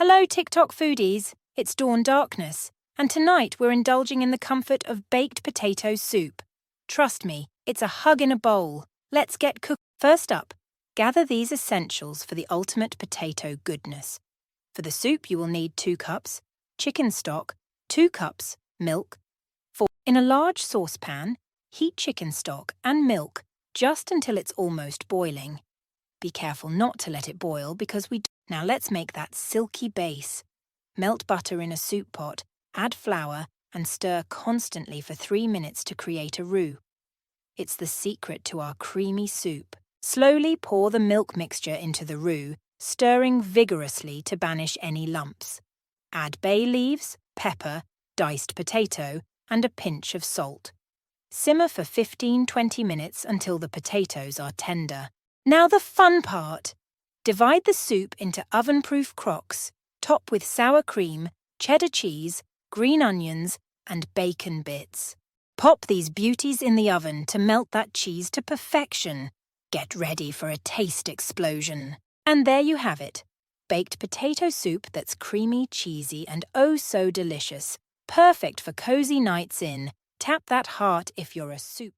Hello, TikTok foodies. It's Dawn Darkness, and tonight we're indulging in the comfort of baked potato soup. Trust me, it's a hug in a bowl. Let's get cooked. First up, gather these essentials for the ultimate potato goodness. For the soup, you will need 2 cups chicken stock, 2 cups milk. In a large saucepan, heat chicken stock and milk just until it's almost boiling. Be careful not to let it boil because Now let's make that silky base. Melt butter in a soup pot, add flour, and stir constantly for 3 minutes to create a roux. It's the secret to our creamy soup. Slowly pour the milk mixture into the roux, stirring vigorously to banish any lumps. Add bay leaves, pepper, diced potato, and a pinch of salt. Simmer for 15–20 minutes until the potatoes are tender. Now the fun part! Divide the soup into oven-proof crocks, top with sour cream, cheddar cheese, green onions, and bacon bits. Pop these beauties in the oven to melt that cheese to perfection. Get ready for a taste explosion. And there you have it. Baked potato soup that's creamy, cheesy, and oh so delicious. Perfect for cozy nights in. Tap that heart if you're a soup